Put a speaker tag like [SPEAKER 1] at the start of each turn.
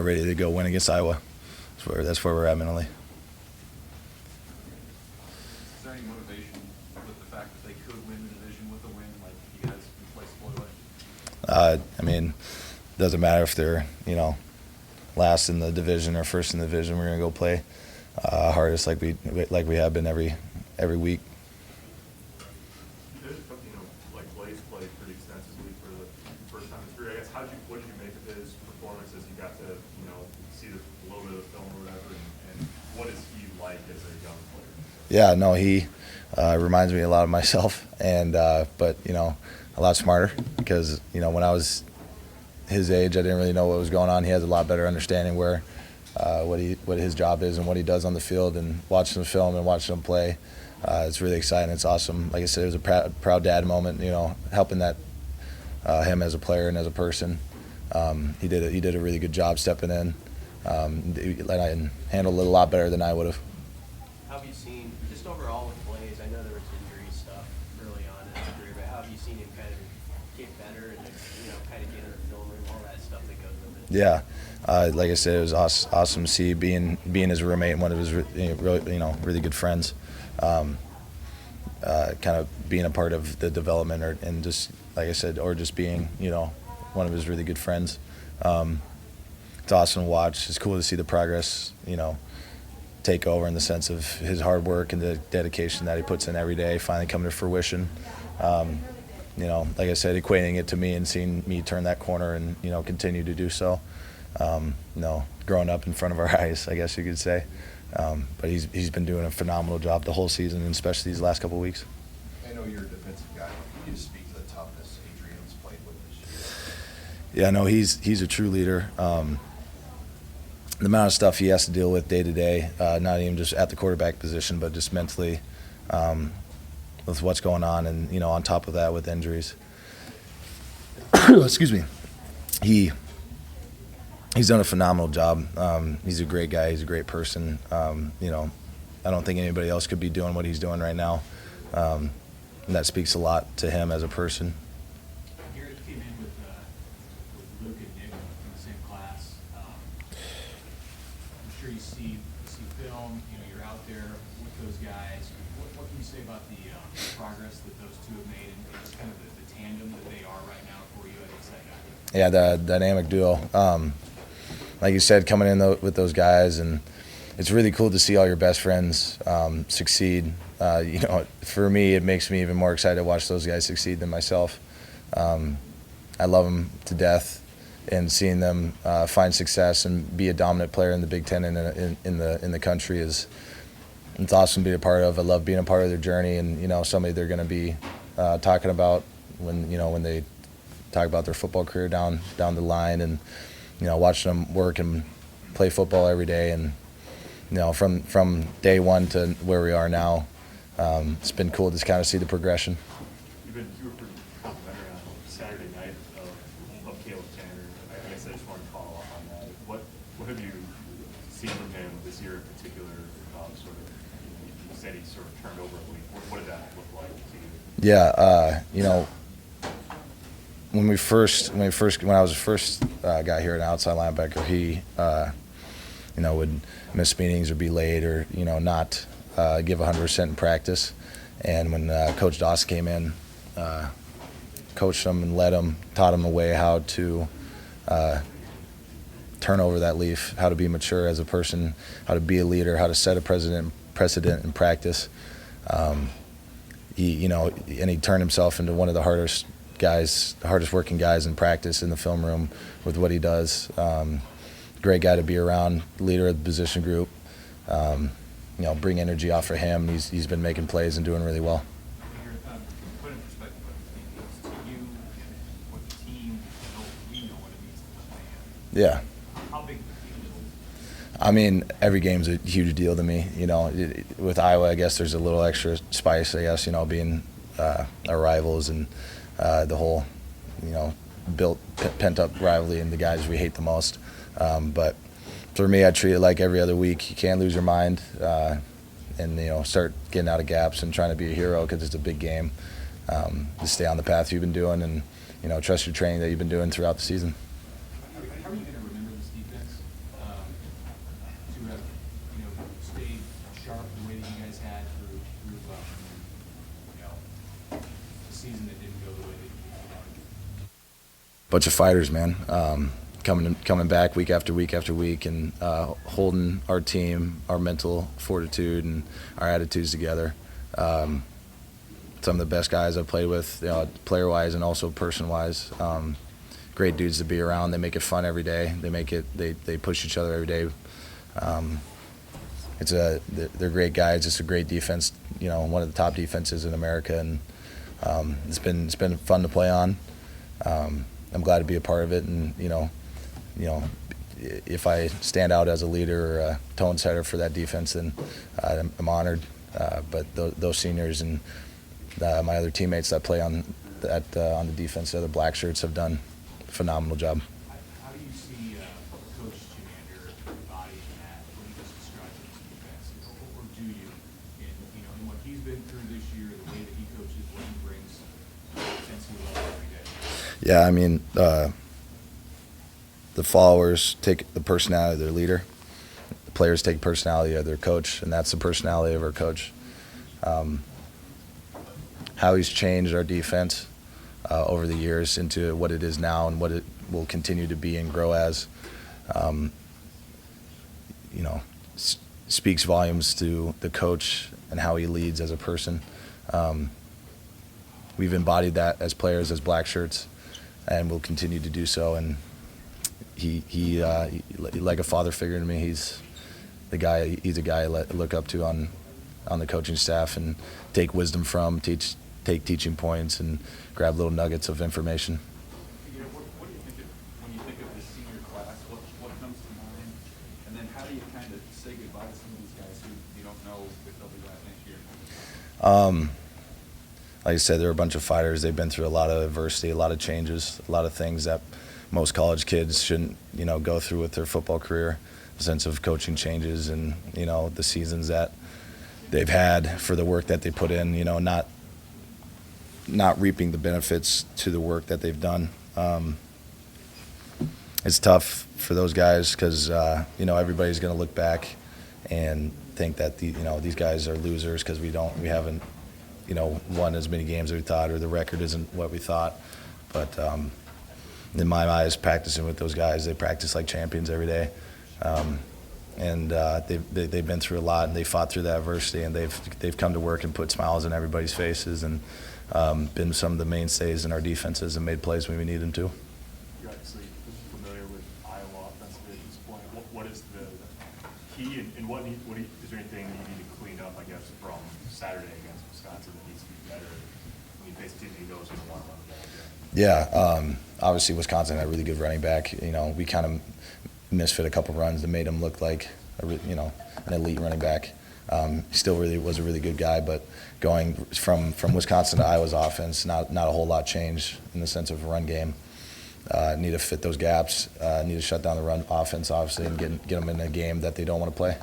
[SPEAKER 1] ready to go win against Iowa. That's where we're at mentally.
[SPEAKER 2] Is there any motivation with the fact that they could win the division with a win, like you guys can play spoiler?
[SPEAKER 1] I mean, it doesn't matter if they're, last in the division or first in the division. We're going to go play hardest like we have been every week.
[SPEAKER 3] Blaze played pretty extensively for the first time in his career. I guess what did you make of his performance as you got to see a little bit of film or whatever, and what is he like as a young player?
[SPEAKER 1] Yeah, no, he reminds me a lot of myself, and but a lot smarter because when I was his age, I didn't really know what was going on. He has a lot better understanding what his job is and what he does on the field, and watching the film and watching him play. It's really exciting. It's awesome. Like I said, it was a proud dad moment. Helping him as a player and as a person. He did a really good job stepping in, and handled it a lot better than I would have.
[SPEAKER 4] How have you seen just overall with Blaze? I know there was injury stuff early on in his career, but how have you seen him kind of get better and kind of get in the film room, all that stuff that goes with it?
[SPEAKER 1] Yeah. Like I said, it was awesome to see being his roommate and one of his really good friends. Kind of being a part of the development, and just like I said, or just being one of his really good friends. It's awesome to watch. It's cool to see the progress take over in the sense of his hard work and the dedication that he puts in every day finally coming to fruition. Like I said, equating it to me and seeing me turn that corner and continue to do so. Growing up in front of our eyes, I guess you could say. But he's been doing a phenomenal job the whole season, and especially these last couple of weeks.
[SPEAKER 5] I know you're a defensive guy. Can you just speak to the toughness Adrian's played with this year?
[SPEAKER 1] Yeah, no, he's a true leader. The amount of stuff he has to deal with day to day, not even just at the quarterback position, but just mentally with what's going on, and on top of that with injuries. Excuse me. He's done a phenomenal job. He's a great guy. He's a great person. I don't think anybody else could be doing what he's doing right now. And that speaks a lot to him as a person.
[SPEAKER 6] Garrett came in with Luke and Nick in the same class. I'm sure you see film. You're out there with those guys. What can you say about the progress that those two have made, and just kind of the tandem that they are right now for you at Excited?
[SPEAKER 1] Yeah, the dynamic duo. Like you said, coming in with those guys, and it's really cool to see all your best friends succeed. For me, it makes me even more excited to watch those guys succeed than myself. I love them to death, and seeing them find success and be a dominant player in the Big Ten and in the country it's awesome to be a part of. I love being a part of their journey, and somebody they're going to be talking about when they talk about their football career down the line, and watching them work and play football every day, and from day one to where we are now, it's been cool to kind of see the progression.
[SPEAKER 3] You were pretty complimentary on Saturday night of Caleb Tanner. I guess I just want to follow up on that. What have you seen from him this year in particular? You said he sort of turned over a week. What did that look like to you?
[SPEAKER 1] Yeah, when I was first got here, an outside linebacker, he would miss meetings or be late or not give 100% in practice. And when Coach Dawson came in, coached him and led him, taught him a way how to turn over that leaf, how to be mature as a person, how to be a leader, how to set a precedent in practice. He turned himself into one of the hardest working guys in practice in the film room with what he does. Great guy to be around, leader of the position group. Bring energy off of him. He's been making plays and doing really well.
[SPEAKER 6] Put in perspective what it means to you and what the team we know what it means to the fan.
[SPEAKER 1] Yeah.
[SPEAKER 6] How big of a deal is it?
[SPEAKER 1] I mean, every game's a huge deal to me. With Iowa, I guess there's a little extra spice, I guess, being our rivals and the whole, built pent-up rivalry and the guys we hate the most. But for me, I treat it like every other week. You can't lose your mind and, start getting out of gaps and trying to be a hero because it's a big game. Just stay on the path you've been doing and, trust your training that you've been doing throughout the season.
[SPEAKER 6] How are you going to remember this defense? sharp the way that you guys had through you know, a season that didn't go the way that you wanted?
[SPEAKER 1] Bunch of fighters, man. Coming back week after week after week, and holding our team, our mental fortitude, and our attitudes together. Some of the best guys I've played with, you know, player-wise and also person-wise. Great dudes to be around. They make it fun every day. They push each other every day. They're great guys. It's a great defense. You know, one of the top defenses in America, and it's been fun to play on. I'm glad to be a part of it, and you know, if I stand out as a leader or a tone setter for that defense, then I'm honored. But those seniors and my other teammates that play on the defense, the other black shirts, have done a phenomenal job.
[SPEAKER 6] How do you see Coach Chinander embodying that when he just describes his defense, or do you? In what he's been through this year, the way that he coaches, what he brings defensively level every day.
[SPEAKER 1] Yeah, I mean, the followers take the personality of their leader. The players take personality of their coach, and that's the personality of our coach. How he's changed our defense over the years into what it is now and what it will continue to be and grow as, speaks volumes to the coach and how he leads as a person. We've embodied that as players, as black shirts, and we'll continue to do so. And he like a father figure to me. He's a guy I look up to on the coaching staff and take wisdom from, take teaching points, and grab little nuggets of information.
[SPEAKER 2] What do you think when you think of the senior class? What comes to mind? And then how do you kind of say goodbye to some of these guys who you don't know if they'll be back next year?
[SPEAKER 1] Like I said, they're a bunch of fighters. They've been through a lot of adversity, a lot of changes, a lot of things that most college kids shouldn't, go through with their football career. A sense of coaching changes and, the seasons that they've had for the work that they put in, not reaping the benefits to the work that they've done. It's tough for those guys because, everybody's going to look back and think that these guys are losers because we haven't won as many games as we thought, or the record isn't what we thought. But in my eyes, practicing with those guys, they practice like champions every day. And they've been through a lot, and they fought through that adversity, and they've come to work and put smiles on everybody's faces, and been some of the mainstays in our defenses and made plays when we need them to.
[SPEAKER 3] You're obviously familiar with Iowa offensively at this point. What is the key, and is there anything you need to clean up, I guess, from Saturday against Wisconsin that needs to be better when you face a team that you know is going to want to run the ball again?
[SPEAKER 1] Yeah, obviously Wisconsin had a really good running back. We kind of misfit a couple runs that made him look like an elite running back. He still really was a really good guy, but going from Wisconsin to Iowa's offense, not a whole lot changed in the sense of a run game. Need to fit those gaps. Need to shut down the run offense, obviously, and get them in a game that they don't want to play.